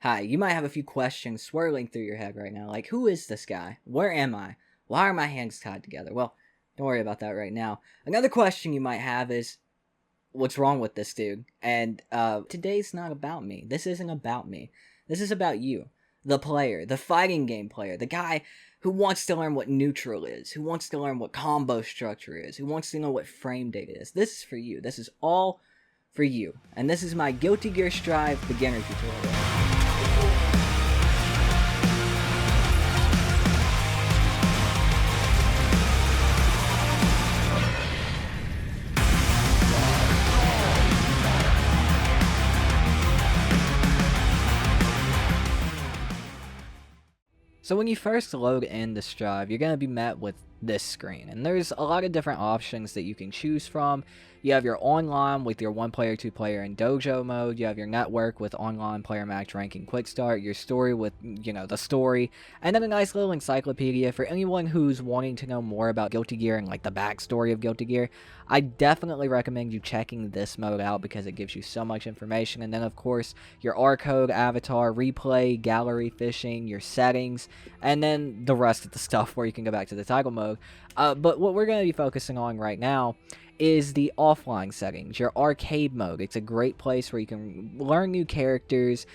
Hi, you might have a few questions swirling through your head right now, like who is this guy? Where am I? Why are my hands tied together? Well, don't worry about that right now. Another question you might have is, what's wrong with this dude? And today's not about me. This isn't about me. This is about you, the player, the fighting game player, the guy who wants to learn what neutral is, who wants to learn what combo structure is, who wants to know what frame data is. This is for you. This is all for you. And this is my Guilty Gear Strive beginner tutorial. So when you first load in the Strive, you're going to be met with this screen, and there's a lot of different options that you can choose from. You have your online with your 1-player, 2-player, and dojo mode. You have your network with online player match ranking quick start, your story with, the story, and then a nice little encyclopedia for anyone who's wanting to know more about Guilty Gear and like the backstory of Guilty Gear. I definitely recommend you checking this mode out because it gives you so much information. And then of course your R code, avatar, replay, gallery fishing, your settings, and then the rest of the stuff where you can go back to the title mode. But what we're going to be focusing on right now is the offline settings, your arcade mode. It's a great place where you can learn new characters,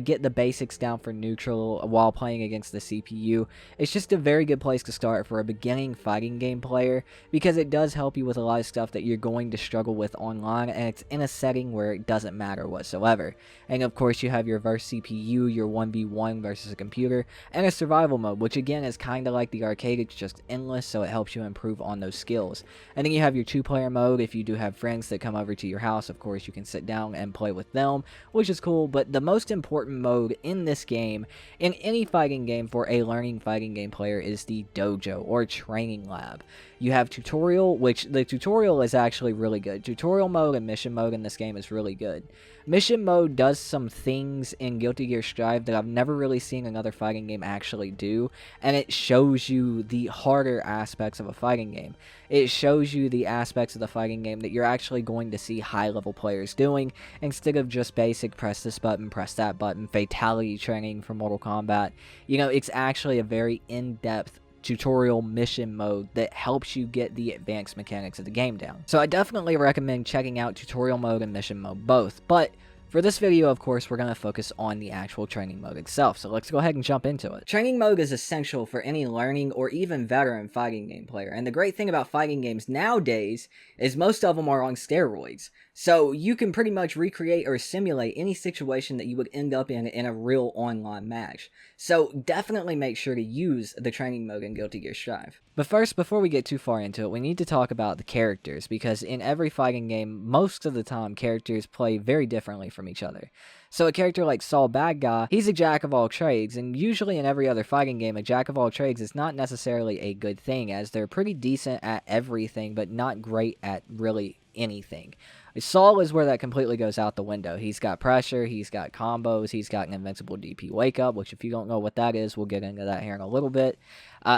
get the basics down for neutral while playing against the CPU. It's just a very good place to start for a beginning fighting game player because it does help you with a lot of stuff that you're going to struggle with online, and it's in a setting where it doesn't matter whatsoever. And of course you have your verse CPU, your 1v1 versus a computer, and a survival mode, which again is kind of like the arcade. It's just endless, so it helps you improve on those skills. And then you have your 2-player mode. If you do have friends that come over to your house, of course you can sit down and play with them, which is cool. But the most important mode in this game, in any fighting game for a learning fighting game player, is the dojo or training lab. You have tutorial, which the tutorial is actually really good. Tutorial mode and mission mode in this game is really good. Mission mode does some things in Guilty Gear Strive that I've never really seen another fighting game actually do, and it shows you the harder aspects of a fighting game. It shows you the aspects of the fighting game that you're actually going to see high-level players doing, instead of just basic press this button, press that button, fatality training for Mortal Kombat. It's actually a very in-depth tutorial mission mode that helps you get the advanced mechanics of the game down. So I definitely recommend checking out tutorial mode and mission mode both, but for this video, of course, we're going to focus on the actual training mode itself, so let's go ahead and jump into it. Training mode is essential for any learning or even veteran fighting game player, and the great thing about fighting games nowadays is most of them are on steroids, so you can pretty much recreate or simulate any situation that you would end up in a real online match. So definitely make sure to use the training mode in Guilty Gear Strive. But first, before we get too far into it, we need to talk about the characters, because in every fighting game, most of the time, characters play very differently from each other. So a character like Saul Bad Guy, he's a jack of all trades, and usually in every other fighting game, a jack of all trades is not necessarily a good thing, as they're pretty decent at everything, but not great at really anything. Saul is where that completely goes out the window. He's got pressure, he's got combos, he's got an invincible DP wake up, which if you don't know what that is, we'll get into that here in a little bit.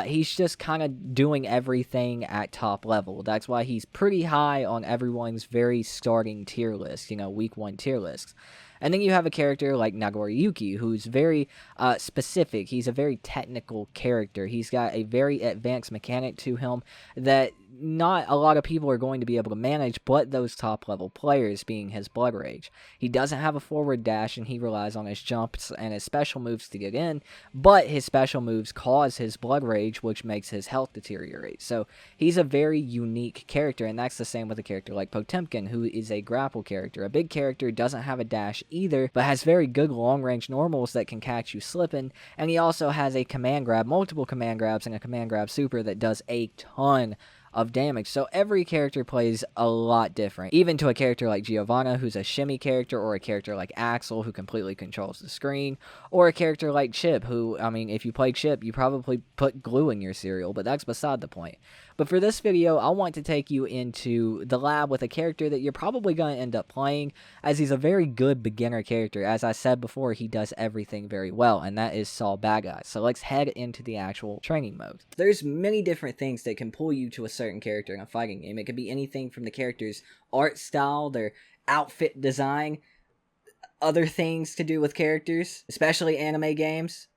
He's just kind of doing everything at top level. That's why he's pretty high on everyone's very starting tier list, week 1 tier lists. And then you have a character like Nagoriyuki, who's very specific. He's a very technical character. He's got a very advanced mechanic to him that not a lot of people are going to be able to manage, but those top-level players, being his Blood Rage. He doesn't have a forward dash, and he relies on his jumps and his special moves to get in, but his special moves cause his Blood Rage, which makes his health deteriorate. So he's a very unique character, and that's the same with a character like Potemkin, who is a grapple character. A big character, doesn't have a dash either, but has very good long-range normals that can catch you slipping, and he also has a command grab, multiple command grabs, and a command grab super that does a ton of damage. So every character plays a lot different, even to a character like Giovanna, who's a shimmy character, or a character like Axel, who completely controls the screen, or a character like Chip, who, if you play Chip, you probably put glue in your cereal, but that's beside the point. But for this video, I want to take you into the lab with a character that you're probably going to end up playing, as he's a very good beginner character. As I said before, he does everything very well, and that is Saul Bad Guy. So let's head into the actual training mode. There's many different things that can pull you to a certain character in a fighting game. It could be anything from the character's art style, their outfit design, other things to do with characters, especially anime games.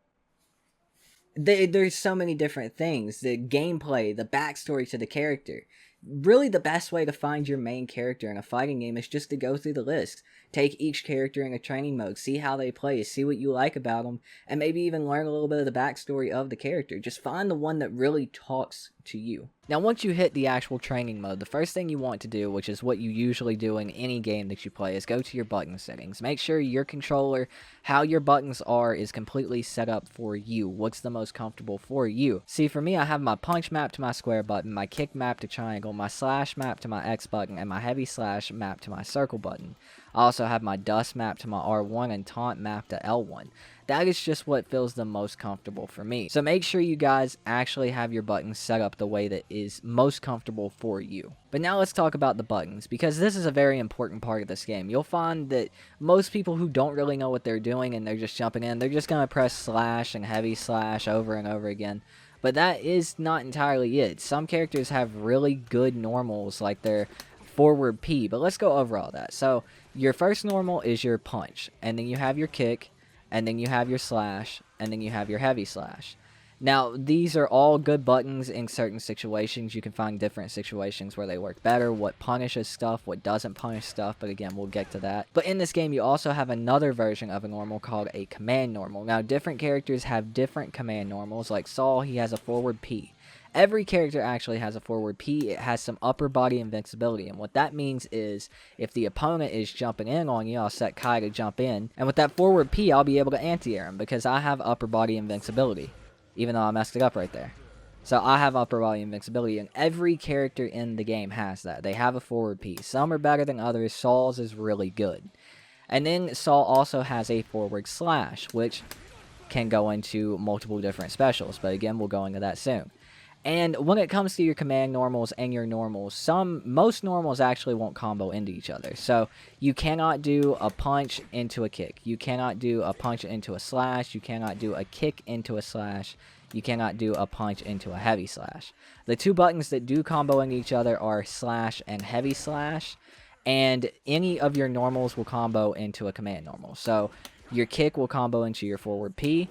There's so many different things. The gameplay, the backstory to the character. Really, the best way to find your main character in a fighting game is just to go through the list. Take each character in a training mode, see how they play, see what you like about them, and maybe even learn a little bit of the backstory of the character. Just find the one that really talks to you. Now, once you hit the actual training mode, the first thing you want to do, which is what you usually do in any game that you play, is go to your button settings. Make sure your controller, how your buttons are, is completely set up for you. What's the most comfortable for you? See, for me, I have my punch mapped to my square button, my kick mapped to triangle, my slash mapped to my X button, and my heavy slash mapped to my circle button. I also have my dust mapped to my R1 and taunt mapped to L1. That is just what feels the most comfortable for me. So make sure you guys actually have your buttons set up the way that is most comfortable for you. But now let's talk about the buttons, because this is a very important part of this game. You'll find that most people who don't really know what they're doing and they're just jumping in, they're just going to press slash and heavy slash over and over again. But that is not entirely it. Some characters have really good normals, like their forward P, but let's go over all that. So your first normal is your punch, and then you have your kick, and then you have your slash, and then you have your heavy slash. Now, these are all good buttons in certain situations. You can find different situations where they work better, what punishes stuff, what doesn't punish stuff, but again, we'll get to that. But in this game, you also have another version of a normal called a command normal. Now, different characters have different command normals. Like Saul, he has a forward P. Every character actually has a forward P. It has some upper body invincibility, and what that means is if the opponent is jumping in on you, I'll set Kai to jump in, and with that forward P, I'll be able to anti-air him because I have upper body invincibility, even though I messed it up right there. So I have upper body invincibility, and every character in the game has that. They have a forward P. Some are better than others. Saul's is really good. And then Saul also has a forward slash, which can go into multiple different specials, but again, we'll go into that soon. And when it comes to your command normals and your normals, most normals actually won't combo into each other. So you cannot do a punch into a kick. You cannot do a punch into a slash. You cannot do a kick into a slash. You cannot do a punch into a heavy slash. The two buttons that do combo into each other are slash and heavy slash. And any of your normals will combo into a command normal. So your kick will combo into your forward P.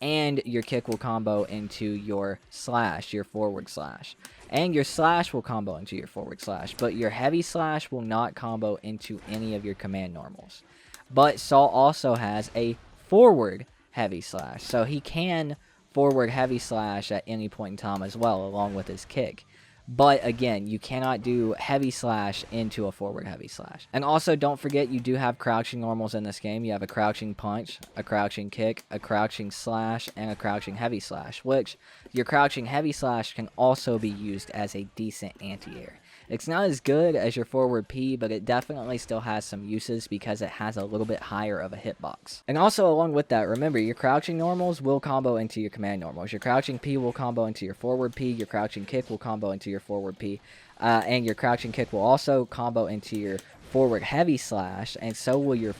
And your kick will combo into your slash, your forward slash. And your slash will combo into your forward slash. But your heavy slash will not combo into any of your command normals. But Saul also has a forward heavy slash. So he can forward heavy slash at any point in time as well, along with his kick. But again, you cannot do heavy slash into a forward heavy slash. And also, don't forget, you do have crouching normals in this game. You have a crouching punch, a crouching kick, a crouching slash, and a crouching heavy slash, which your crouching heavy slash can also be used as a decent anti-air. It's not as good as your forward P, but it definitely still has some uses because it has a little bit higher of a hitbox. And also, along with that, remember, your crouching normals will combo into your command normals. Your crouching P will combo into your forward P. Your crouching kick will combo into your forward P. And your crouching kick will also combo into your forward heavy slash, and so will your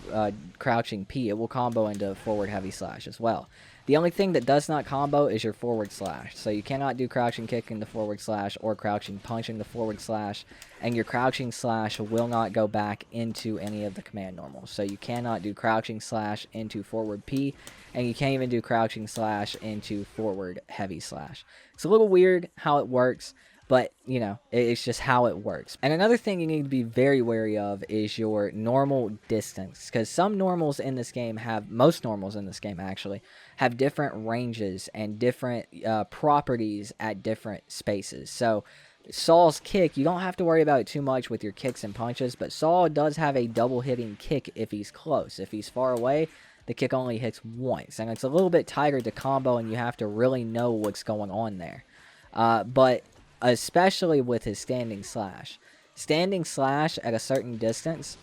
crouching P. It will combo into forward heavy slash as well. The only thing that does not combo is your forward slash. So you cannot do crouching kick in the forward slash or crouching punch in the forward slash. And your crouching slash will not go back into any of the command normals. So you cannot do crouching slash into forward P. And you can't even do crouching slash into forward heavy slash. It's a little weird how it works. But, you know, it's just how it works. And another thing you need to be very wary of is your normal distance. Because some normals in this game most normals in this game actually, have different ranges and different properties at different spaces. So, Saul's kick, you don't have to worry about it too much with your kicks and punches. But Saul does have a double hitting kick if he's close. If he's far away, the kick only hits once. And it's a little bit tighter to combo, and you have to really know what's going on there. But especially with his standing slash. Standing slash at a certain distance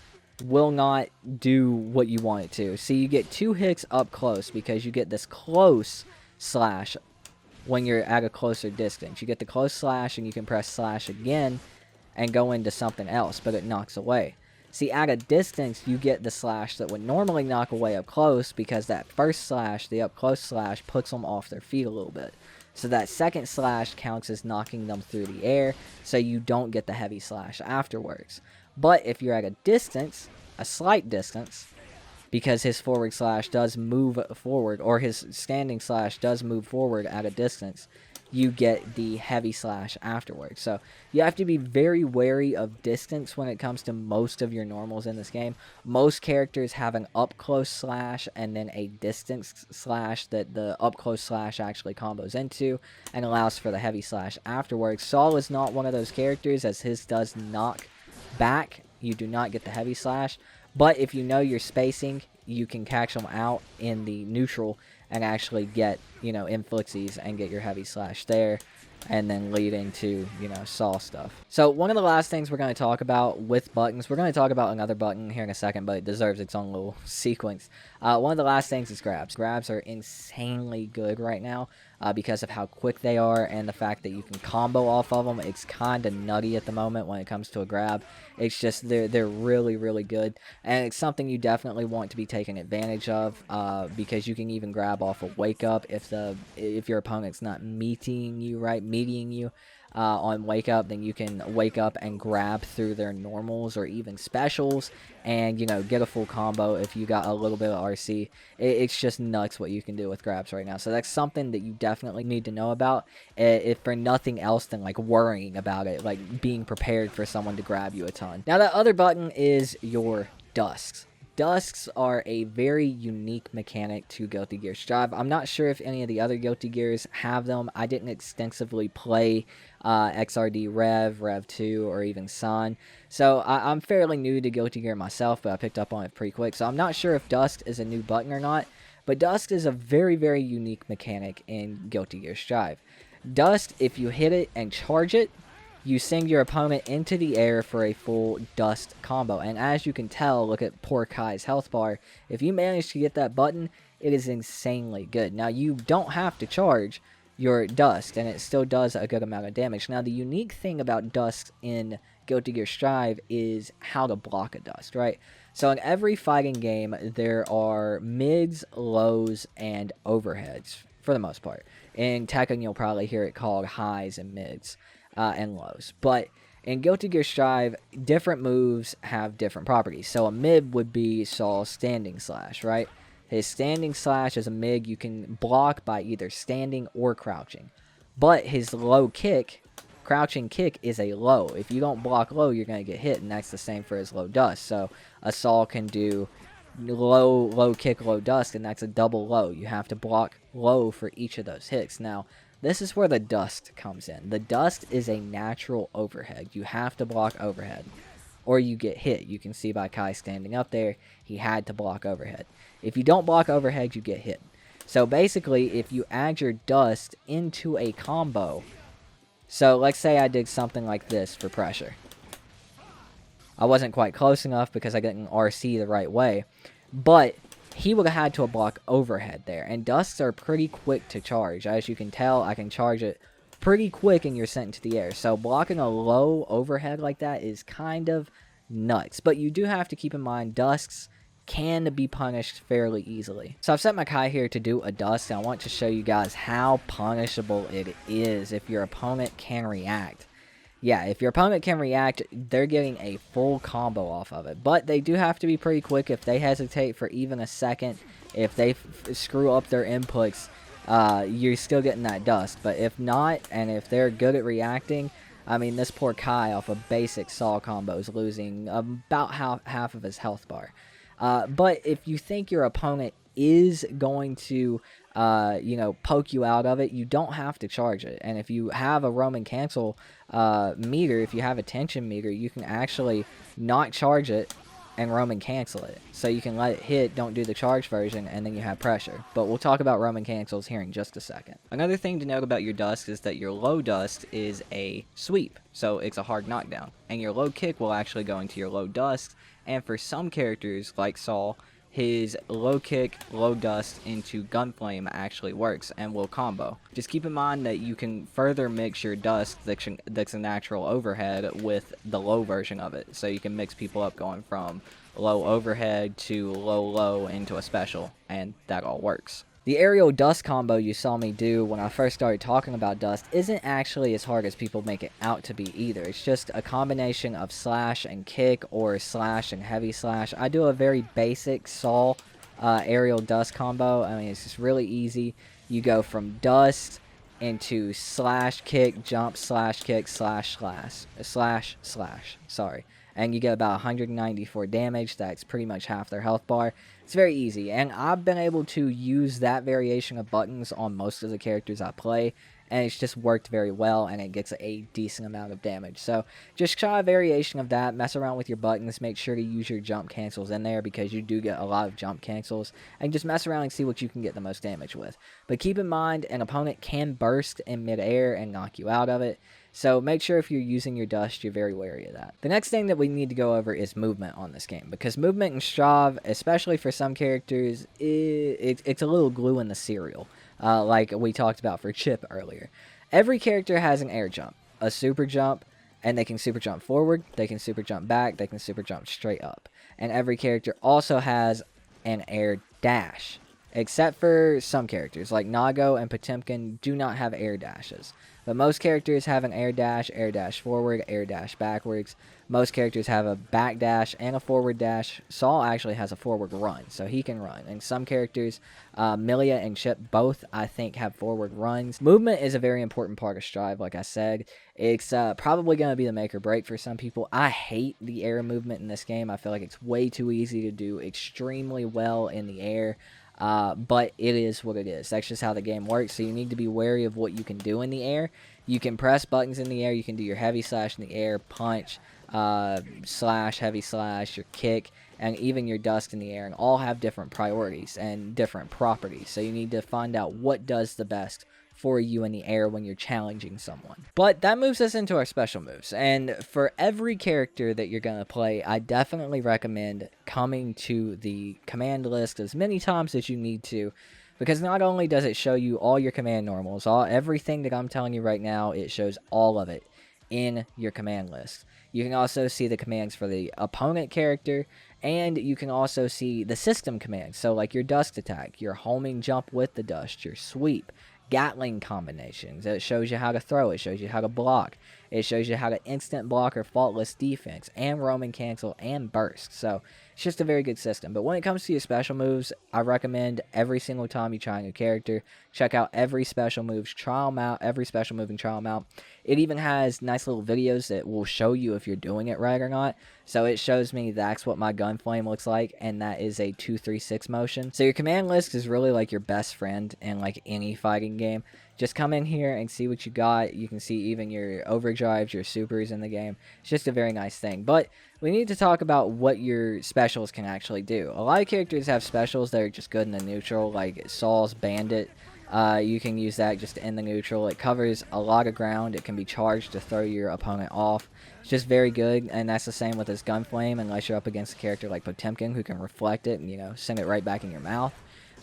will not do what you want it to. See, you get 2 hits up close because you get this close slash when you're at a closer distance. You get the close slash and you can press slash again and go into something else, but it knocks away. See, at a distance, you get the slash that would normally knock away up close because that first slash, the up close slash, puts them off their feet a little bit. So that second slash counts as knocking them through the air, so you don't get the heavy slash afterwards. But if you're at a distance, a slight distance, because his forward slash does move forward, or his standing slash does move forward at a distance, you get the heavy slash afterwards. So you have to be very wary of distance when it comes to most of your normals in this game. Most characters have an up close slash and then a distance slash that the up close slash actually combos into and allows for the heavy slash afterwards. Saul is not one of those characters, as his does knock back. You do not get the heavy slash, but if you know your spacing, you can catch them out in the neutral and actually get, you know, inflixies and get your heavy slash there, and then lead into, you know, Saw stuff. So one of the last things we're going to talk about with buttons, we're going to talk about another button here in a second, but it deserves its own little sequence. One of the last things is grabs. Grabs are insanely good right now because of how quick they are and the fact that you can combo off of them. It's kind of nutty at the moment when it comes to a grab. It's just they're really, really good, and it's something you definitely want to be taking advantage of because you can even grab off a wake up if your opponent's not meeting you on wake up, then you can wake up and grab through their normals or even specials and, you know, get a full combo if you got a little bit of RC. It's just nuts what you can do with grabs right now. So that's something that you definitely need to know about, if for nothing else than like worrying about it, like being prepared for someone to grab you a ton. Now that other button is your Dusks. Dusks are a very unique mechanic to Guilty Gear Strive. I'm not sure if any of the other Guilty Gears have them. I didn't extensively play XRD Rev 2, or even Sun. So I'm fairly new to Guilty Gear myself, but I picked up on it pretty quick. So I'm not sure if Dusks is a new button or not, but Dusks is a very, very unique mechanic in Guilty Gear Strive. Dust, if you hit it and charge it, you send your opponent into the air for a full Dust combo. And as you can tell, look at poor Kai's health bar. If you manage to get that button, it is insanely good. Now, you don't have to charge your Dust, and it still does a good amount of damage. Now, the unique thing about Dust in Guilty Gear Strive is how to block a Dust, right? So in every fighting game, there are mids, lows, and overheads, for the most part. In Tekken, you'll probably hear it called highs and mids. And lows. But in Guilty Gear Strive, different moves have different properties. So a mid would be Saul's standing slash, right? His standing slash as a mid, you can block by either standing or crouching. But his low kick, crouching kick, is a low. If you don't block low, you're going to get hit, and that's the same for his low dust. So a Saul can do low kick, low dust, and that's a double low. You have to block low for each of those hits. Now, this is where the Dust comes in. The Dust is a natural overhead. You have to block overhead, or you get hit. You can see by Kai standing up there, he had to block overhead. If you don't block overhead, you get hit. So basically, if you add your Dust into a combo, so let's say I did something like this for pressure. I wasn't quite close enough because I didn't RC the right way, but he would have had to block overhead there. And Dusks are pretty quick to charge. As you can tell, I can charge it pretty quick and you're sent into the air. So blocking a low overhead like that is kind of nuts. But you do have to keep in mind, Dusks can be punished fairly easily. So I've set my Kai here to do a Dusk, and I want to show you guys how punishable it is if your opponent can react. Yeah, if your opponent can react, they're getting a full combo off of it. But they do have to be pretty quick. If they hesitate for even a second, if they screw up their inputs, you're still getting that Dust. But if not, and if they're good at reacting, I mean, this poor Kai off a basic Saw combo is losing about half of his health bar. But if you think your opponent is going to poke you out of it, you don't have to charge it. And if you have a Roman cancel meter, if you have a tension meter, you can actually not charge it and Roman cancel it. So you can let it hit, don't do the charge version, and then you have pressure. But we'll talk about Roman cancels here in just a second. Another thing to note about your Dust is that your low Dust is a sweep, so it's a hard knockdown. And your low kick will actually go into your low Dust, and for some characters, like Saul, his low kick, low dust into Gunflame actually works and will combo. Just keep in mind that you can further mix your Dust that's a natural overhead with the low version of it. So you can mix people up going from low overhead to low into a special, and that all works. The aerial dust combo you saw me do when I first started talking about dust isn't actually as hard as people make it out to be either. It's just a combination of slash and kick or slash and heavy slash. I do a very basic saw aerial dust combo. I mean, it's just really easy. You go from dust into slash kick, jump, slash kick, slash slash. Sorry. And you get about 194 damage. That's pretty much half their health bar. It's very easy, and I've been able to use that variation of buttons on most of the characters I play, and it's just worked very well, and it gets a decent amount of damage. So just try a variation of that, mess around with your buttons, make sure to use your jump cancels in there, because you do get a lot of jump cancels, and just mess around and see what you can get the most damage with. But keep in mind, an opponent can burst in midair and knock you out of it, so make sure if you're using your dust, you're very wary of that. The next thing that we need to go over is movement on this game, because movement in Strav, especially for some characters, it's a little glue in the cereal, like we talked about for Chip earlier. Every character has an air jump, a super jump, and they can super jump forward, they can super jump back, they can super jump straight up. And every character also has an air dash, except for some characters, like Nago and Potemkin do not have air dashes. But most characters have an air dash forward, air dash backwards. Most characters have a back dash and a forward dash. Saul actually has a forward run, so he can run. And some characters, Milia and Chip, both, I think, have forward runs. Movement is a very important part of Strive, like I said. It's probably going to be the make or break for some people. I hate the air movement in this game. I feel like it's way too easy to do extremely well in the air. But it is what it is. That's just how the game works, so you need to be wary of what you can do in the air. You can press buttons in the air, you can do your heavy slash in the air, punch, slash, heavy slash, your kick, and even your dust in the air, and all have different priorities and different properties, so you need to find out what does the best for you in the air when you're challenging someone. But that moves us into our special moves, and for every character that you're going to play, I definitely recommend coming to the command list as many times as you need to, because not only does it show you all your command normals, everything that I'm telling you right now, it shows all of it in your command list. You can also see the commands for the opponent character, and you can also see the system commands, so like your dust attack, your homing jump with the dust, your sweep, Gatling combinations. It shows you how to throw, it shows you how to block, it shows you how to instant block or faultless defense, and roaming cancel, and burst. So it's just a very good system. But when it comes to your special moves, I recommend every single time you try a new character, check out every special move, try them out, every special move, and try them out. It even has nice little videos that will show you if you're doing it right or not. So it shows me that's what my gun flame looks like, and that is a 2-3-6 motion. So your command list is really like your best friend in like any fighting game. Just come in here and see what you got. You can see even your overdrives, your supers in the game. It's just a very nice thing. But we need to talk about what your specials can actually do. A lot of characters have specials that are just good in the neutral, like Saul's Bandit. You can use that just in the neutral. It covers a lot of ground. It can be charged to throw your opponent off. It's just very good, and that's the same with his gun flame, unless you're up against a character like Potemkin who can reflect it and, you know, send it right back in your mouth.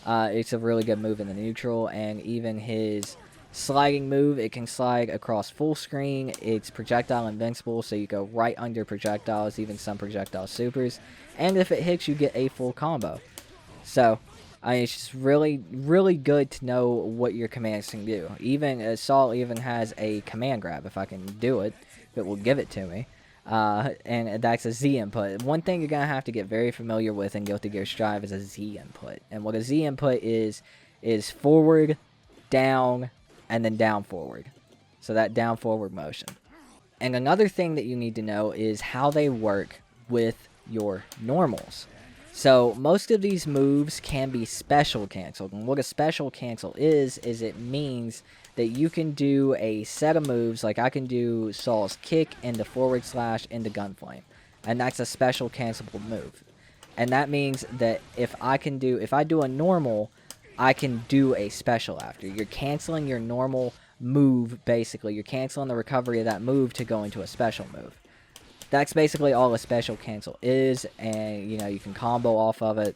It's a really good move in the neutral, and even his sliding move, it can slide across full screen. It's projectile invincible, so you go right under projectiles, even some projectile supers, and if it hits, you get a full combo. So I mean, it's just really, really good to know what your commands can do. Even Saul even has a command grab, if I can do it, it will give it to me. And that's a Z input. One thing you're going to have to get very familiar with in Guilty Gear Strive is a Z input. And what a Z input is forward, down, and then down forward. So that down forward motion. And another thing that you need to know is how they work with your normals. So most of these moves can be special canceled, and what a special cancel is it means that you can do a set of moves, like I can do Saul's kick into forward slash into gunflame, and that's a special cancelable move. And that means that if I do a normal, I can do a special after. You're canceling your normal move, basically. You're canceling the recovery of that move to go into a special move. That's basically all a special cancel is, and, you know, you can combo off of it.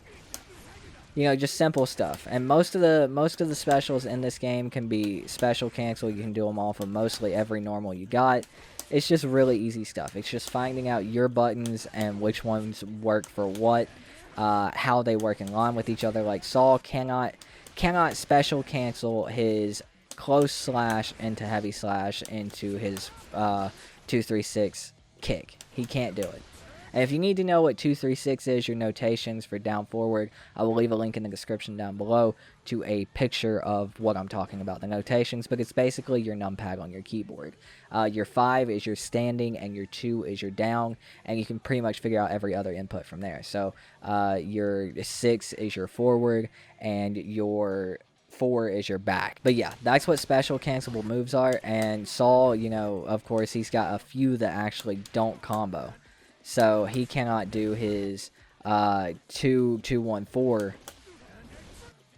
You know, just simple stuff. And most of the specials in this game can be special cancel. You can do them off of mostly every normal you got. It's just really easy stuff. It's just finding out your buttons and which ones work for what, how they work in line with each other. Like Saul cannot cannot special cancel his close slash into heavy slash into his 236 kick. He can't do it. And if you need to know what 236 is, your notations for down forward, I will leave a link in the description down below to a picture of what I'm talking about, the notations, but it's basically your numpad on your keyboard. Your 5 is your standing, and your 2 is your down, and you can pretty much figure out every other input from there. So your 6 is your forward, and your 4 is your back. But yeah, that's what special cancelable moves are, and Saul, you know, of course, he's got a few that actually don't combo. So he cannot do his 2-2-1-4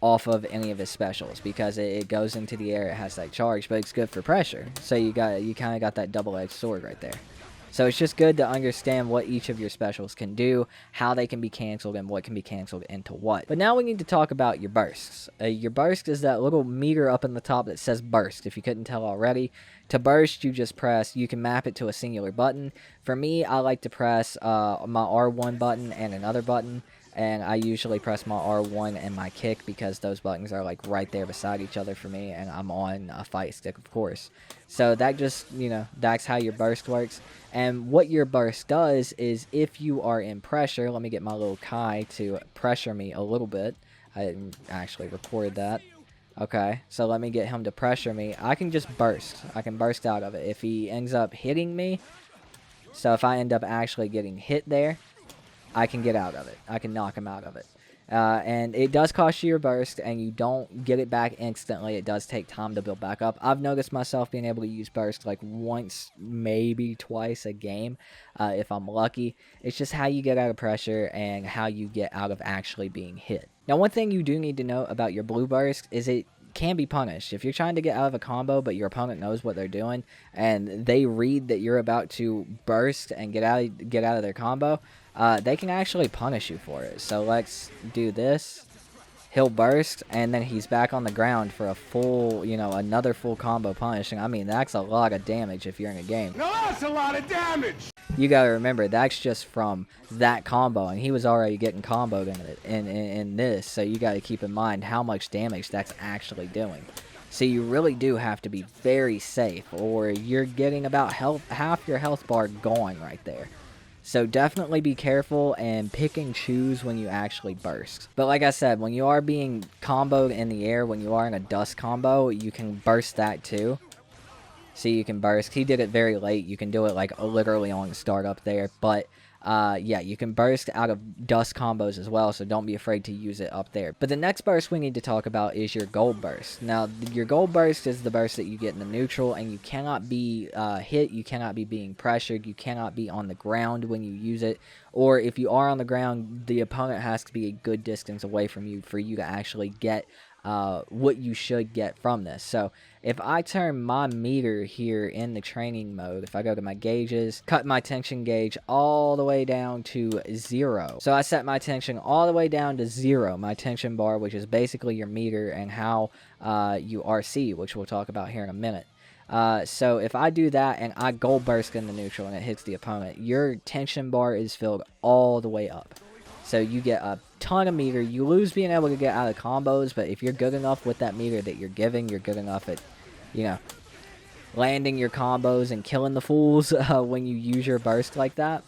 off of any of his specials because it goes into the air, it has that charge, but it's good for pressure. So you kind of got that double-edged sword right there. So it's just good to understand what each of your specials can do, how they can be canceled, and what can be canceled into what. But now we need to talk about your bursts. Your burst is that little meter up in the top that says burst, if you couldn't tell already. To burst, you just press, you can map it to a singular button. For me, I like to press my R1 button and another button. And I usually press my R1 and my kick because those buttons are like right there beside each other for me, and I'm on a fight stick, of course. So that just, you know, that's how your burst works. And what your burst does is if you are in pressure, let me get my little Kai to pressure me a little bit. I didn't actually record that. Okay, so let me get him to pressure me. I can just burst. I can burst out of it. If he ends up hitting me, so if I end up actually getting hit there, I can get out of it. I can knock him out of it. And it does cost you your burst, and you don't get it back instantly. It does take time to build back up. I've noticed myself being able to use burst like once, maybe twice a game, if I'm lucky. It's just how you get out of pressure and how you get out of actually being hit. Now, one thing you do need to know about your blue burst is it can be punished. If you're trying to get out of a combo, but your opponent knows what they're doing, and they read that you're about to burst and get out of their combo, they can actually punish you for it. So let's do this. He'll burst, and then he's back on the ground for a full, you know, another full combo punishing. I mean, that's a lot of damage if you're in a game. No, that's a lot of damage! You gotta remember, that's just from that combo, and he was already getting comboed in this, so you gotta keep in mind how much damage that's actually doing. So you really do have to be very safe, or you're getting about half your health bar gone right there. So definitely be careful and pick and choose when you actually burst. But like I said, when you are being comboed in the air, when you are in a dust combo, you can burst that too. So you can burst. He did it very late. You can do it like literally on the start up there. But yeah, you can burst out of dust combos as well, so don't be afraid to use it up there. But the next burst we need to talk about is your gold burst. Now, your gold burst is the burst that you get in the neutral, and you cannot be hit, you cannot be being pressured, you cannot be on the ground when you use it, or if you are on the ground, the opponent has to be a good distance away from you for you to actually get what you should get from this. So if I turn my meter here in the training mode, if I go to my gauges, cut my tension gauge all the way down to 0. So I set my tension all the way down to 0, my tension bar, which is basically your meter, and how you RC, which we'll talk about here in a minute. So if I do that and I gold burst in the neutral and it hits the opponent, your tension bar is filled all the way up. So you get a ton of meter. You lose being able to get out of combos, but if you're good enough with that meter that you're giving, you're good enough at, you know, landing your combos and killing the fools when you use your burst like that.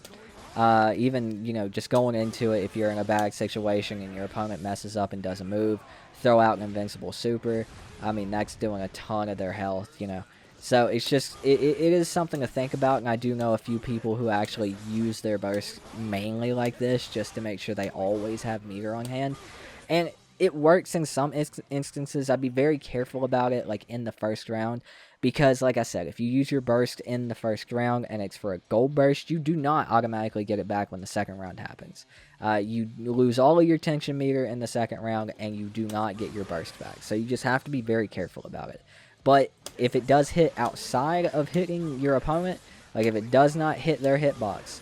Even, you know, just going into it, if you're in a bad situation and your opponent messes up and doesn't move, throw out an invincible super. I mean, that's doing a ton of their health, you know. So it's just, it is something to think about, and I do know a few people who actually use their burst mainly like this, just to make sure they always have meter on hand. And it works in some instances. I'd be very careful about it, like in the first round, because like I said, if you use your burst in the first round and it's for a gold burst, you do not automatically get it back when the second round happens. You lose all of your tension meter in the second round, and you do not get your burst back. So you just have to be very careful about it. But if it does hit outside of hitting your opponent, like if it does not hit their hitbox,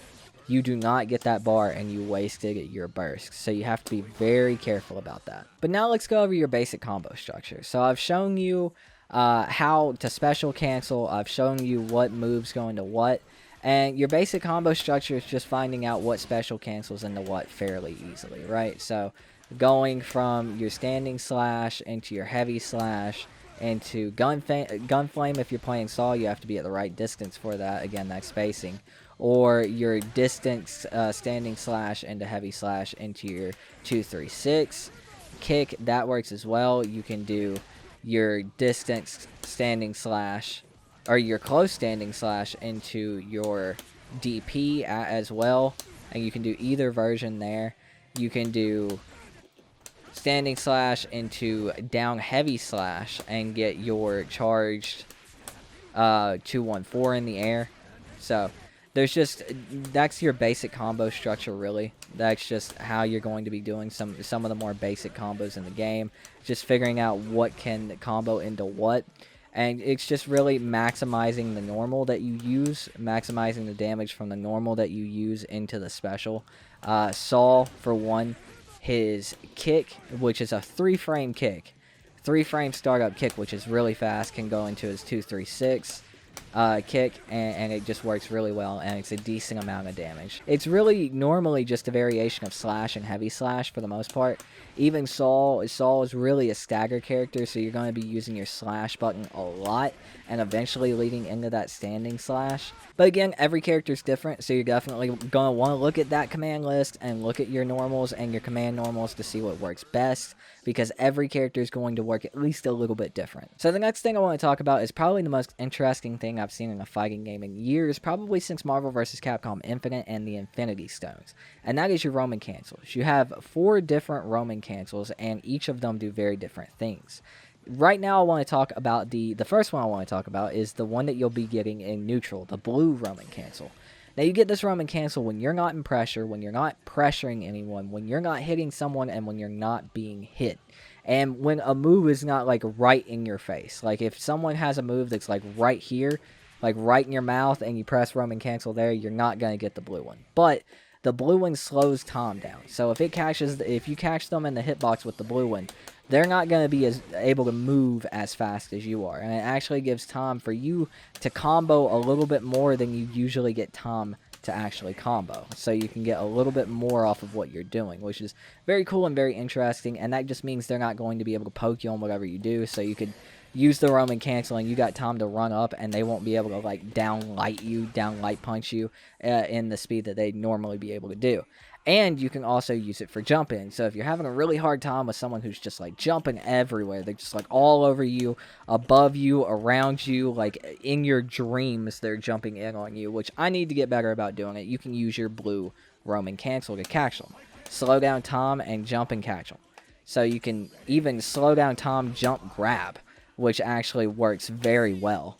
you do not get that bar and you wasted your burst. So you have to be very careful about that. But now let's go over your basic combo structure. So I've shown you how to special cancel. I've shown you what moves go into what. And your basic combo structure is just finding out what special cancels into what fairly easily, right? So going from your standing slash into your heavy slash into gun flame. If you're playing Saw, you have to be at the right distance for that. Again, that's spacing. Or your distance standing slash into heavy slash into your 2-3-6 kick. That works as well. You can do your distance standing slash or your close standing slash into your DP as well, and you can do either version there. You can do standing slash into down heavy slash and get your charged 2-1-4 in the air. So that's your basic combo structure, really. That's just how you're going to be doing some of the more basic combos in the game. Just figuring out what can combo into what. And it's just really maximizing the normal that you use, maximizing the damage from the normal that you use into the special. Saul, for one, his kick, which is a 3-frame kick, 3-frame startup kick, which is really fast, can go into his 2-3-6 kick, and it just works really well, and it's a decent amount of damage. It's really normally just a variation of slash and heavy slash for the most part. Even Saul is really a stagger character, so you're going to be using your slash button a lot, and eventually leading into that standing slash. But again, every character is different, so you're definitely going to want to look at that command list and look at your normals and your command normals to see what works best, because every character is going to work at least a little bit different. So the next thing I want to talk about is probably the most interesting thing I've seen in a fighting game in years, probably since Marvel vs. Capcom Infinite and the Infinity Stones, and that is your Roman cancels. You have 4 different Roman cancels, and each of them do very different things. Right now, I want to talk about the first one I want to talk about is the one that you'll be getting in neutral, the blue Roman cancel. Now, you get this Roman cancel when you're not in pressure, when you're not pressuring anyone, when you're not hitting someone, and when you're not being hit. And when a move is not, like, right in your face. Like, if someone has a move that's, like, right here, like, right in your mouth, and you press Roman cancel there, you're not going to get the blue one. But the blue one slows Tom down. So if you catch them in the hitbox with the blue one, they're not going to be able to move as fast as you are. And it actually gives Tom for you to combo a little bit more than you usually get Tom to actually combo. So you can get a little bit more off of what you're doing, which is very cool and very interesting. And that just means they're not going to be able to poke you on whatever you do. So you could use the Roman cancel and you got Tom to run up, and they won't be able to, like, down light punch you in the speed that they'd normally be able to do. And you can also use it for jumping. So if you're having a really hard time with someone who's just, like, jumping everywhere, they're just, like, all over you, above you, around you, like, in your dreams, they're jumping in on you, which I need to get better about doing it. You can use your blue Roman cancel to catch them. Slow down Tom and jump and catch them. So you can even slow down Tom, jump, grab, which actually works very well.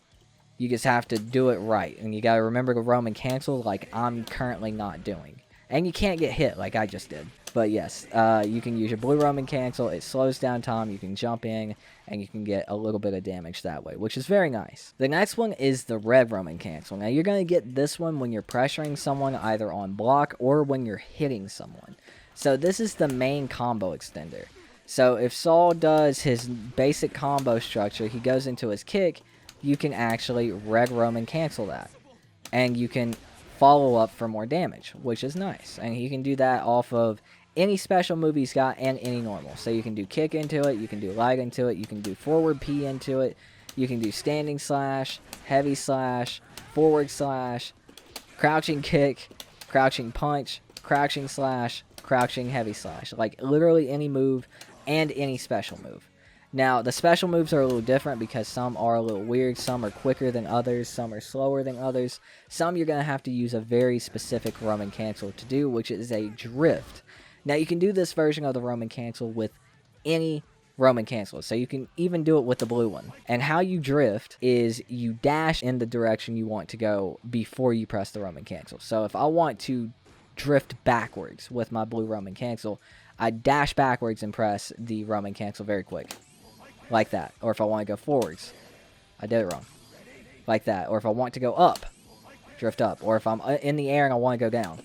You just have to do it right. And you got to remember the Roman cancel, like I'm currently not doing. And you can't get hit like I just did. But yes, you can use your blue Roman cancel. It slows down Tom. You can jump in, and you can get a little bit of damage that way, which is very nice. The next one is the red Roman cancel. Now, you're going to get this one when you're pressuring someone either on block or when you're hitting someone. So this is the main combo extender. So if Saul does his basic combo structure, he goes into his kick, you can actually red Roman cancel that. And you can follow up for more damage, which is nice. And you can do that off of any special move he's got and any normal. So you can do kick into it, you can do light into it, you can do forward P into it, you can do standing slash, heavy slash, forward slash, crouching kick, crouching punch, crouching slash, crouching heavy slash. Like literally any move and any special move. Now, the special moves are a little different because some are a little weird. Some are quicker than others. Some are slower than others. Some you're going to have to use a very specific Roman cancel to do, which is a drift. Now, you can do this version of the Roman cancel with any Roman cancel. So you can even do it with the blue one. And how you drift is you dash in the direction you want to go before you press the Roman cancel. So if I want to drift backwards with my blue Roman cancel, I dash backwards and press the Roman cancel very quick. Like that. Or if I want to go forwards, I did it wrong. Like that. Or if I want to go up, drift up. Or if I'm in the air and I want to go down.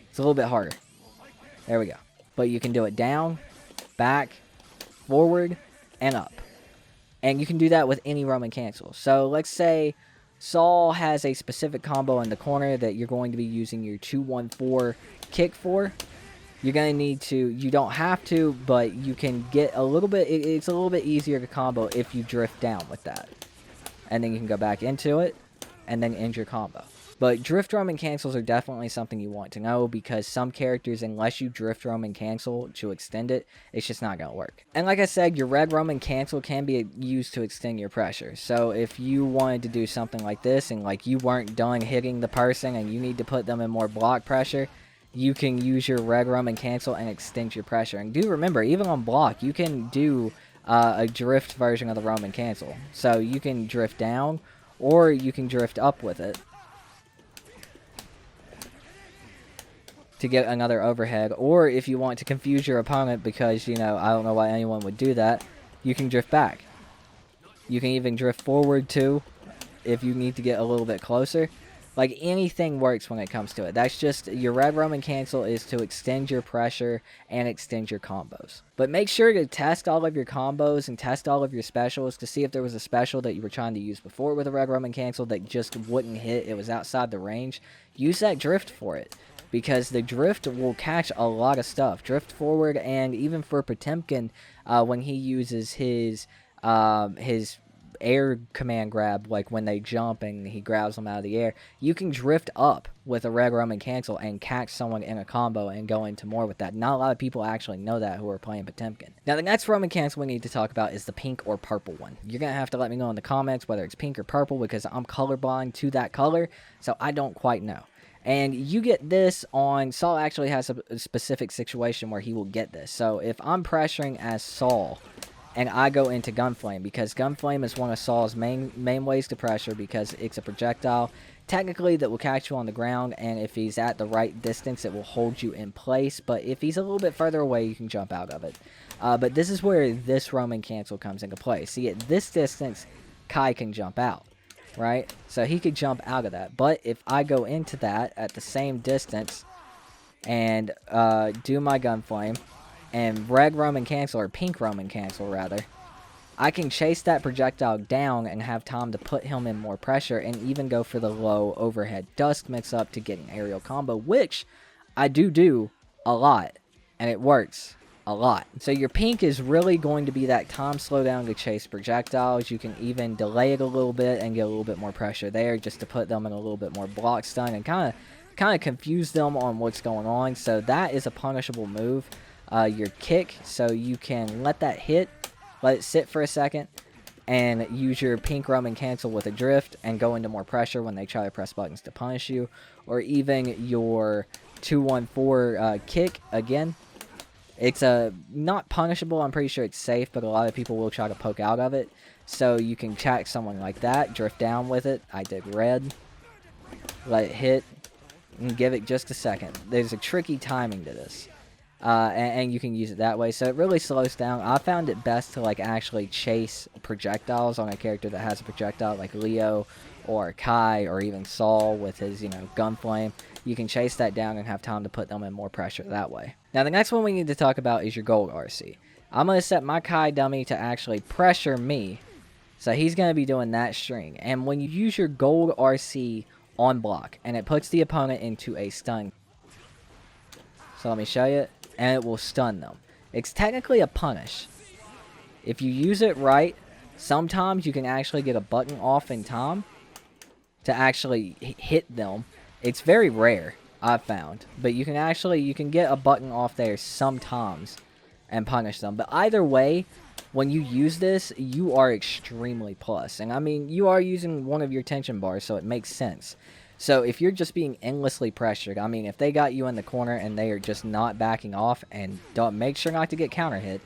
It's a little bit harder. There we go. But you can do it down, back, forward, and up. And you can do that with any Roman cancel. So let's say Saul has a specific combo in the corner that you're going to be using your 2-1-4 kick for. you're going to need to, you don't have to, but you can get a little bit, it's a little bit easier to combo if you drift down with that. And then you can go back into it, and then end your combo. But drift roam and cancels are definitely something you want to know, because some characters, unless you drift roam and cancel to extend it, it's just not going to work. And like I said, your reg roam and cancel can be used to extend your pressure. So if you wanted to do something like this, and like you weren't done hitting the person and you need to put them in more block pressure, you can use your reg roam and cancel and extend your pressure. And do remember, even on block, you can do a drift version of the roam and cancel. So you can drift down, or you can drift up with it to get another overhead. Or if you want to confuse your opponent, because, you know, I don't know why anyone would do that, you can drift back. You can even drift forward too, if you need to get a little bit closer. Like, anything works when it comes to it. That's just, your reg roam and cancel is to extend your pressure and extend your combos. But make sure to test all of your combos and test all of your specials to see if there was a special that you were trying to use before with a reg roam and cancel that just wouldn't hit, it was outside the range. Use that drift for it, because the drift will catch a lot of stuff. Drift forward, and even for Potemkin, when he uses his air command grab, like when they jump and he grabs them out of the air, you can drift up with a reg roam and cancel and catch someone in a combo and go into more with that. Not a lot of people actually know that who are playing Potemkin. Now, the next roam and cancel we need to talk about is the pink or purple one. You're going to have to let me know in the comments whether it's pink or purple, because I'm colorblind to that color, so I don't quite know. And you get this on, Saul actually has a specific situation where he will get this. So if I'm pressuring as Saul, and I go into Gunflame, because Gunflame is one of Saul's main ways to pressure, because it's a projectile, technically, that will catch you on the ground, and if he's at the right distance, it will hold you in place, but if he's a little bit further away, you can jump out of it. But this is where this roam and cancel comes into play. See, at this distance, Kai can jump out, right? So he could jump out of that, but if I go into that at the same distance, and do my Gunflame, and reg roam and cancel, or pink roam and cancel rather, I can chase that projectile down and have time to put him in more pressure, and even go for the low overhead Dusk mix up to get an aerial combo, which I do a lot, and it works a lot. So your pink is really going to be that time slowdown to chase projectiles. You can even delay it a little bit and get a little bit more pressure there, just to put them in a little bit more block stun and kind of confuse them on what's going on. So that is a punishable move. Your kick, so you can let that hit, let it sit for a second, and use your pink roam and cancel with a drift and go into more pressure when they try to press buttons to punish you. Or even your 2-1-4 kick, again, it's not punishable, I'm pretty sure it's safe, but a lot of people will try to poke out of it. So you can catch someone like that, drift down with it. I did red, let it hit, and give it just a second. There's a tricky timing to this. And you can use it that way, so it really slows down. I found it best to like actually chase projectiles on a character that has a projectile, like Leo or Kai or even Saul with his, you know, Gunflame. You can chase that down and have time to put them in more pressure that way. Now the next one we need to talk about is your gold RC. I'm going to set my Kai dummy to actually pressure me, so he's going to be doing that string. And when you use your gold RC on block, and it puts the opponent into a stun, so let me show you, and it will stun them. It's technically a punish. If you use it right, sometimes you can actually get a button off in time to actually hit them. It's very rare, I've found, but you can get a button off there sometimes and punish them. But either way, when you use this, you are extremely plus. And I mean, you are using one of your tension bars, so it makes sense. So if you're just being endlessly pressured, I mean, if they got you in the corner and they are just not backing off, and don't make sure not to get counter hit,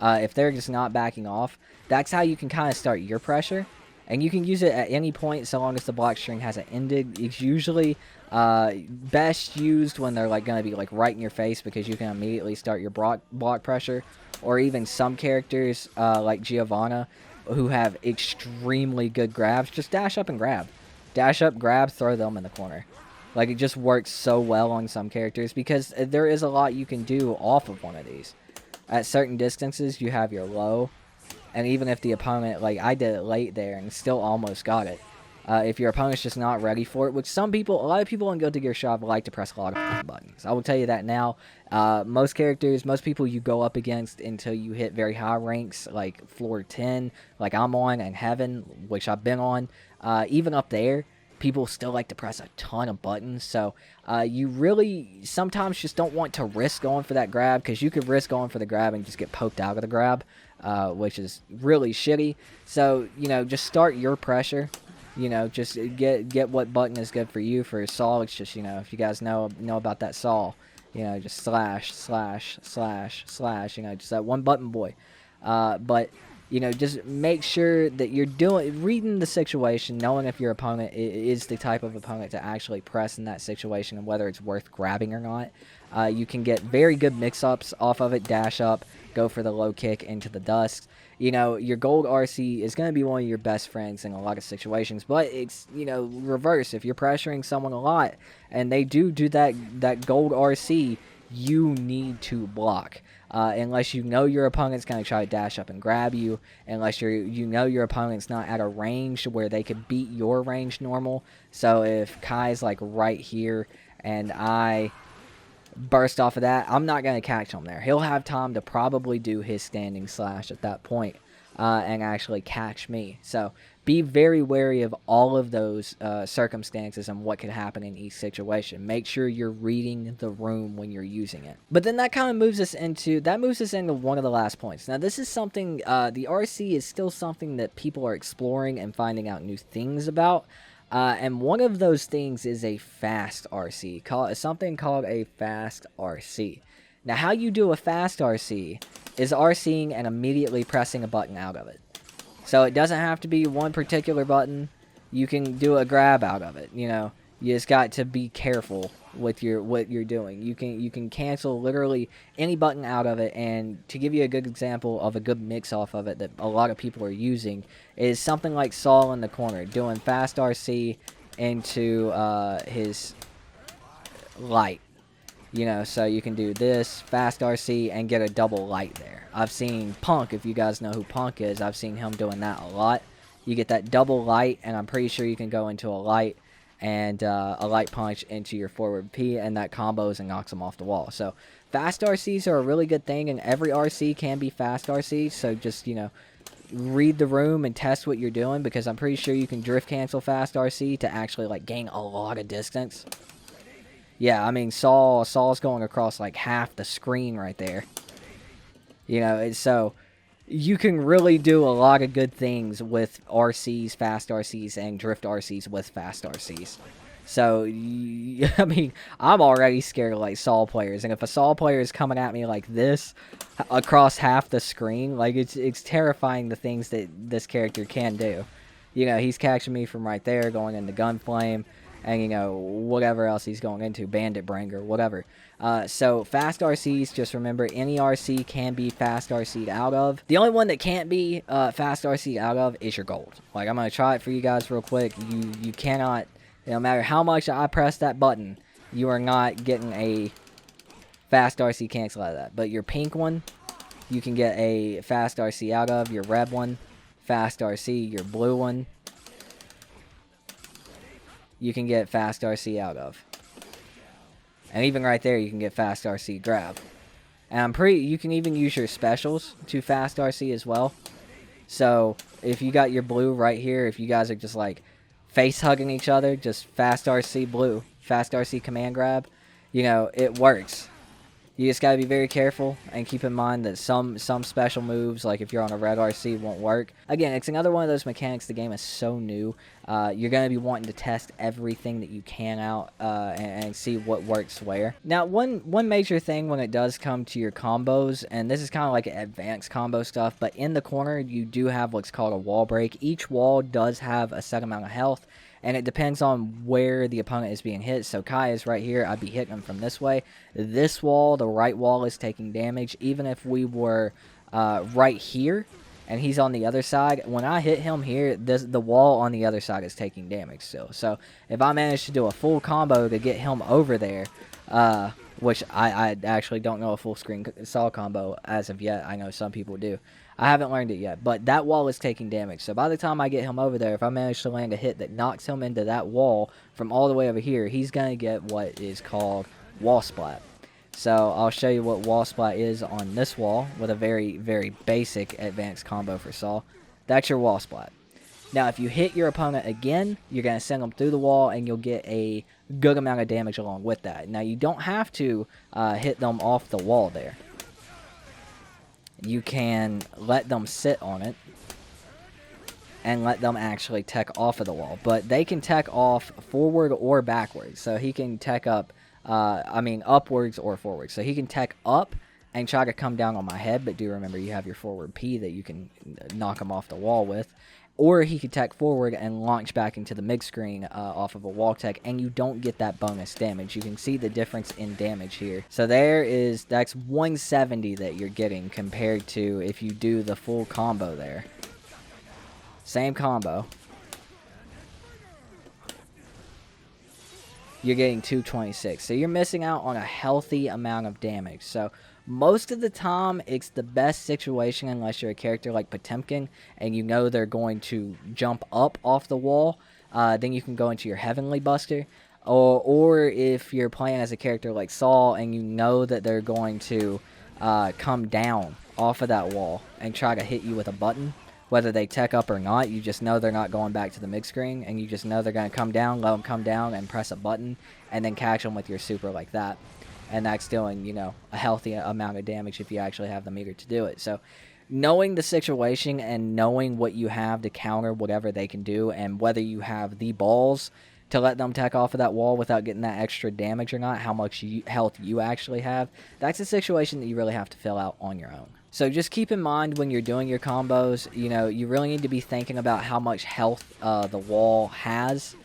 if they're just not backing off, that's how you can kind of start your pressure. And you can use it at any point, so long as the block string hasn't ended. It's usually best used when they're like going to be like right in your face, because you can immediately start your block pressure. Or even some characters like Giovanna, who have extremely good grabs, just dash up and grab. Dash up, grab, throw them in the corner. Like, it just works so well on some characters, because there is a lot you can do off of one of these. At certain distances, you have your low, and even if the opponent, like, I did it late there and still almost got it. if your opponent's just not ready for it, which a lot of people in Guilty Gear Strive like to press a lot of buttons. I will tell you that now. Most people you go up against until you hit very high ranks, like floor 10, like I'm on, and Heaven, which I've been on, even up there, people still like to press a ton of buttons. So you really sometimes just don't want to risk going for that grab, because you could risk going for the grab and just get poked out of the grab, which is really shitty. So, just start your pressure. Just get what button is good for you. For Saul, it's just, if you guys know about that Saul, just slash, slash, slash, slash, just that one button boy. But, just make sure that you're reading the situation, knowing if your opponent is the type of opponent to actually press in that situation and whether it's worth grabbing or not. You can get very good mix-ups off of it, dash up, go for the low kick into the Dusks. Your gold RC is going to be one of your best friends in a lot of situations, but it's, reverse. If you're pressuring someone a lot and they do that gold RC, you need to block. Unless your opponent's going to try to dash up and grab you, unless your opponent's not at a range where they could beat your range normal. So if Kai's like right here and I burst off of that, I'm not going to catch him there. He'll have time to probably do his standing slash at that point and actually catch me. So be very wary of all of those circumstances and what could happen in each situation. Make sure you're reading the room when you're using it. But then that kind of moves us into one of the last points. Now this is something, the RC is still something that people are exploring and finding out new things about. And one of those things is a fast RC, something called a fast RC. Now, how you do a fast RC is RCing and immediately pressing a button out of it. So it doesn't have to be one particular button. You can do a grab out of it. You just got to be careful with what you're doing. You can cancel literally any button out of it. And to give you a good example of a good mix off of it that a lot of people are using is something like Saul in the corner doing fast RC into his light. So you can do this fast RC and get a double light there. I've seen Punk, if you guys know who Punk is, I've seen him doing that a lot. You get that double light, and I'm pretty sure you can go into a light and a light punch into your forward P, and that combos and knocks them off the wall. So fast RCs are a really good thing, and every RC can be fast RC. So just, read the room and test what you're doing, because I'm pretty sure you can drift cancel fast RC to actually like gain a lot of distance. Yeah, I mean Saul's going across like half the screen right there. So you can really do a lot of good things with RCs, fast RCs, and drift RCs with fast RCs. So, I mean, I'm already scared of, like, Saul players. And if a Saul player is coming at me like this, across half the screen, like, it's terrifying the things that this character can do. He's catching me from right there, going into Gunflame, and, whatever else he's going into, Bandit Branger, whatever. So, fast RCs, just remember, any RC can be fast RC'd out of. The only one that can't be fast RC'd out of is your gold. Like, I'm going to try it for you guys real quick. You cannot, no matter how much I press that button, you are not getting a fast RC cancel out of that. But your pink one, you can get a fast RC out of. Your red one, fast RC. Your blue one, you can get fast RC out of. And even right there, you can get fast RC grab. And you can even use your specials to fast RC as well. So, if you got your blue right here, if you guys are just like face hugging each other, just fast RC blue, fast RC command grab, it works. You just gotta be very careful and keep in mind that some special moves, like if you're on a red RC, won't work. Again, it's another one of those mechanics. The game is so new. You're gonna be wanting to test everything that you can out and see what works where. Now, one major thing when it does come to your combos, and this is kind of like advanced combo stuff, but in the corner you do have what's called a wall break. Each wall does have a set amount of health, and it depends on where the opponent is being hit. So Kai is right here. I'd be hitting him from this way. This wall, the right wall, is taking damage. Even if we were right here and he's on the other side, when I hit him here, the wall on the other side is taking damage still. So if I manage to do a full combo to get him over there, which I actually don't know a full screen saw combo as of yet. I know some people do. I haven't learned it yet, but that wall is taking damage. So by the time I get him over there, if I manage to land a hit that knocks him into that wall from all the way over here, he's going to get what is called wall splat. So I'll show you what wall splat is on this wall with a very, very basic advanced combo for Saw. That's your wall splat. Now, if you hit your opponent again, you're going to send them through the wall, and you'll get a good amount of damage along with that. Now, you don't have to hit them off the wall there. You can let them sit on it and let them actually tech off of the wall. But they can tech off forward or backwards. So he can tech up, upwards or forwards. So he can tech up and try to come down on my head, but do remember you have your forward P that you can knock him off the wall with. Or he could tech forward and launch back into the mid-screen off of a wall tech, and you don't get that bonus damage. You can see the difference in damage here. So that's 170 that you're getting compared to if you do the full combo there. Same combo. You're getting 226. So you're missing out on a healthy amount of damage. So most of the time, it's the best situation unless you're a character like Potemkin and you know they're going to jump up off the wall. Then you can go into your Heavenly Buster. Or if you're playing as a character like Saul and you know that they're going to come down off of that wall and try to hit you with a button. Whether they tech up or not, you just know they're not going back to the mid-screen, and you just know they're going to come down, let them come down, and press a button, and then catch them with your super like that. And that's doing, a healthy amount of damage if you actually have the meter to do it. So knowing the situation and knowing what you have to counter whatever they can do, and whether you have the balls to let them tech off of that wall without getting that extra damage or not, how much health you actually have, that's a situation that you really have to fill out on your own. So just keep in mind when you're doing your combos, you really need to be thinking about how much health the wall has.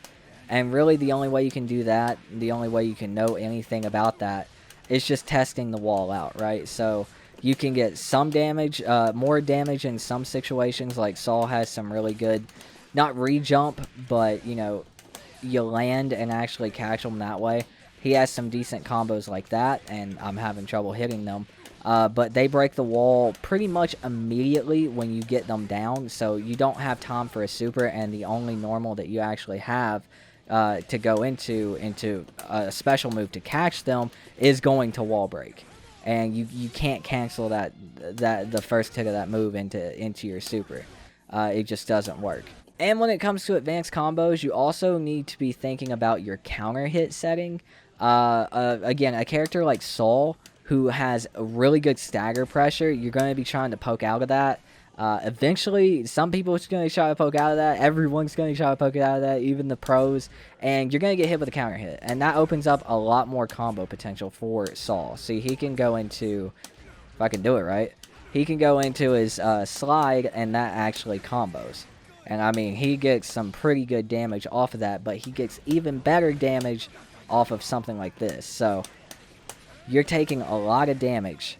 And really the only way you can do that, the only way you can know anything about that, is just testing the wall out, right? So you can get some damage, more damage in some situations, like Saul has some really good, not re-jump, but, you land and actually catch them that way. He has some decent combos like that, and I'm having trouble hitting them. But they break the wall pretty much immediately when you get them down, so you don't have time for a super, and the only normal that you actually have to go into a special move to catch them is going to wall break. And you can't cancel the first hit of that move into your super. It just doesn't work. And when it comes to advanced combos, you also need to be thinking about your counter hit setting. Again, a character like Saul, who has a really good stagger pressure, you're going to be trying to poke out of that. Eventually, some people are going to try to poke out of that. Everyone's going to try to poke out of that, even the pros. And you're going to get hit with a counter hit. And that opens up a lot more combo potential for Saul. See, he can go into, if I can do it right, he can go into his slide, and that actually combos. And I mean, he gets some pretty good damage off of that, but he gets even better damage off of something like this. So you're taking a lot of damage.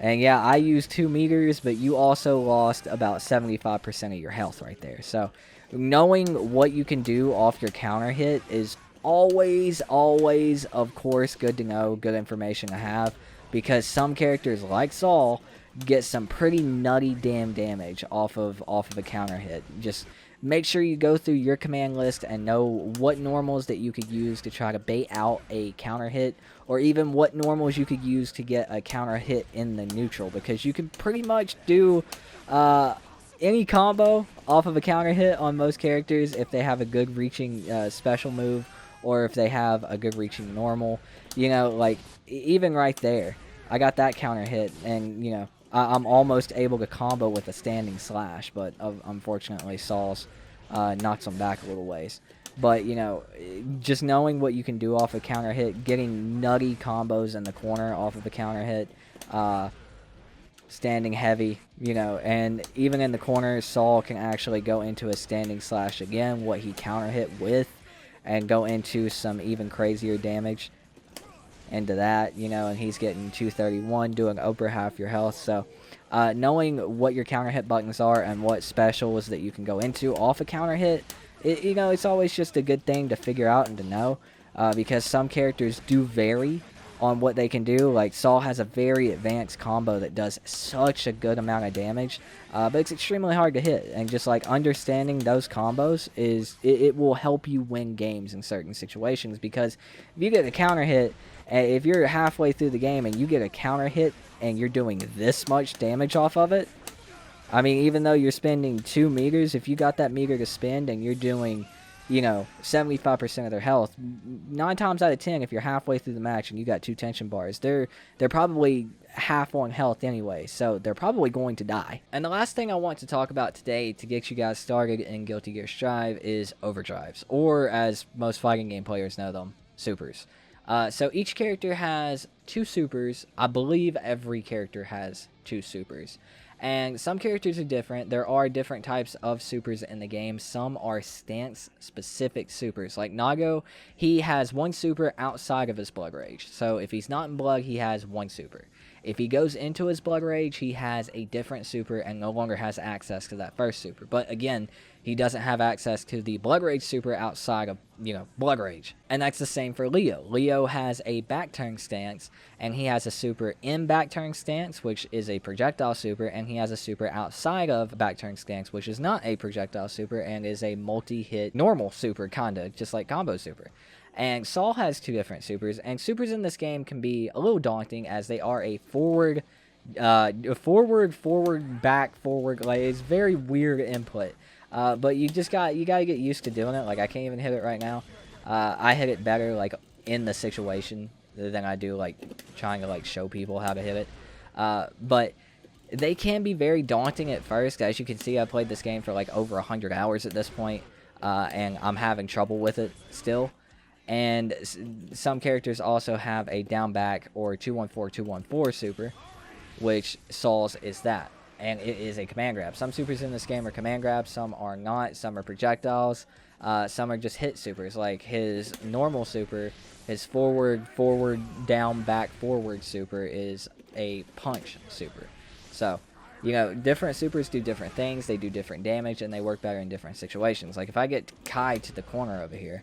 And yeah, I used 2 meters, but you also lost about 75% of your health right there. So knowing what you can do off your counter hit is always, of course, good to know, good information to have. Because some characters like Saul get some pretty nutty damn damage off of a counter hit. Just make sure you go through your command list and know what normals that you could use to try to bait out a counter hit, or even what normals you could use to get a counter hit in the neutral, because you can pretty much do any combo off of a counter hit on most characters if they have a good reaching special move, or if they have a good reaching normal. Like even right there, I got that counter hit, and I'm almost able to combo with a standing slash, but unfortunately Saul's knocks him back a little ways. But, just knowing what you can do off a counter hit, getting nutty combos in the corner off of a counter hit, standing heavy, and even in the corner, Saul can actually go into a standing slash again, what he counter hit with, and go into some even crazier damage. into that, you know, and he's getting 231, doing over half your health. So knowing what your counter hit buttons are and what specials that you can go into off a counter hit, you know, it's always just a good thing to figure out and to know, because some characters do vary on what they can do. Like Saul has a very advanced combo that does such a good amount of damage, but it's extremely hard to hit, and just like understanding those combos it will help you win games in certain situations, because if you get a counter hit, if you're halfway through the game and you get a counter hit and you're doing this much damage off of it, I mean, even though you're spending 2 meters, if you got that meter to spend and you're doing, you know, 75% of their health, 9 times out of 10, if you're halfway through the match and you got 2 tension bars, they're probably half on health anyway, so they're probably going to die. And the last thing I want to talk about today to get you guys started in Guilty Gear Strive is overdrives, or as most fighting game players know them, supers. So each character has 2 supers. I believe every character has 2 supers. And some characters are different. There are different types of supers in the game. Some are stance-specific supers. Like Nago, he has 1 super outside of his Blood Rage. So if he's not in Blood, he has 1 super. If he goes into his Blood Rage, he has a different super and no longer has access to that first super. But again, he doesn't have access to the Blood Rage super outside of, you know, Blood Rage. And that's the same for Leo. Leo has a back turn stance, and he has a super in back turn stance, which is a projectile super, and he has a super outside of back turn stance, which is not a projectile super and is a multi-hit normal super, kinda, just like combo super. And Saul has 2 different supers, and supers in this game can be a little daunting as they are a forward, back, forward, like it's very weird input. But you gotta get used to doing it. Like I can't even hit it right now. I hit it better like in the situation than I do like trying to like show people how to hit it. But they can be very daunting at first. As you can see, I played this game for like over 100 hours at this point, and I'm having trouble with it still. And some characters also have a down back or 214 super, which Saul's is that. And it is a command grab. Some supers in this game are command grabs, some are not, some are projectiles, some are just hit supers. Like his normal super, his forward, down, back, forward super is a punch super. So, you know, different supers do different things, they do different damage, and they work better in different situations. Like if I get Kai to the corner over here,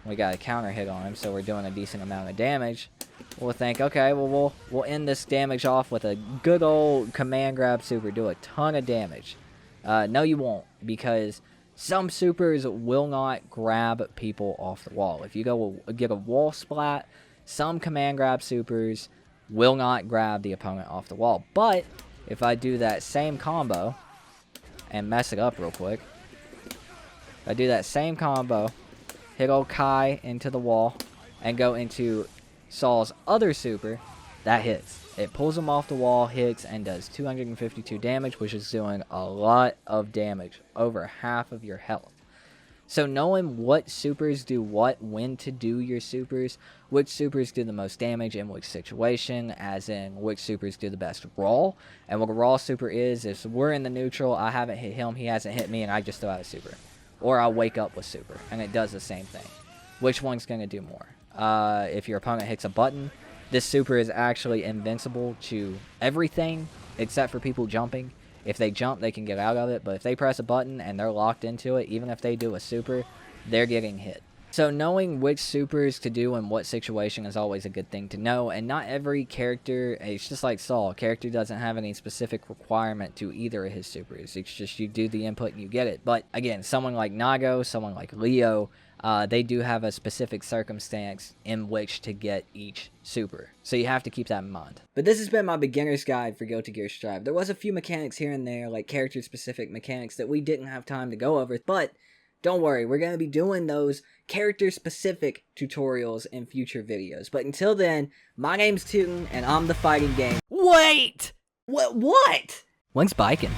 we got a counter hit on him, so we're doing a decent amount of damage. We'll think, okay, well, we'll end this damage off with a good old command grab super, do a ton of damage. No, you won't, because some supers will not grab people off the wall. If you go get a wall splat, some command grab supers will not grab the opponent off the wall. But if I do that same combo and mess it up real quick, if I do that same combo, hit old Kai into the wall, and go into Saul's other super, that hits. It pulls him off the wall, hits, and does 252 damage, which is doing a lot of damage, over half of your health. So knowing what supers do what, when to do your supers, which supers do the most damage in which situation, as in which supers do the best raw, and what a raw super is we're in the neutral, I haven't hit him, he hasn't hit me, and I just throw out a super. Or I'll wake up with super, and it does the same thing. Which one's going to do more? If your opponent hits a button, this super is actually invincible to everything except for people jumping. If they jump, they can get out of it, but if they press a button and they're locked into it, even if they do a super, they're getting hit. So knowing which supers to do in what situation is always a good thing to know, and not every character, it's just like Saul, character doesn't have any specific requirement to either of his supers. It's just you do the input and you get it. But again, someone like Nago, someone like Leo, they do have a specific circumstance in which to get each super. So you have to keep that in mind. But this has been my beginner's guide for Guilty Gear Strive. There was a few mechanics here and there, like character-specific mechanics that we didn't have time to go over, but don't worry, we're going to be doing those character-specific tutorials in future videos. But until then, my name's Tooten, and I'm the fighting game. Wait! What? When's biking?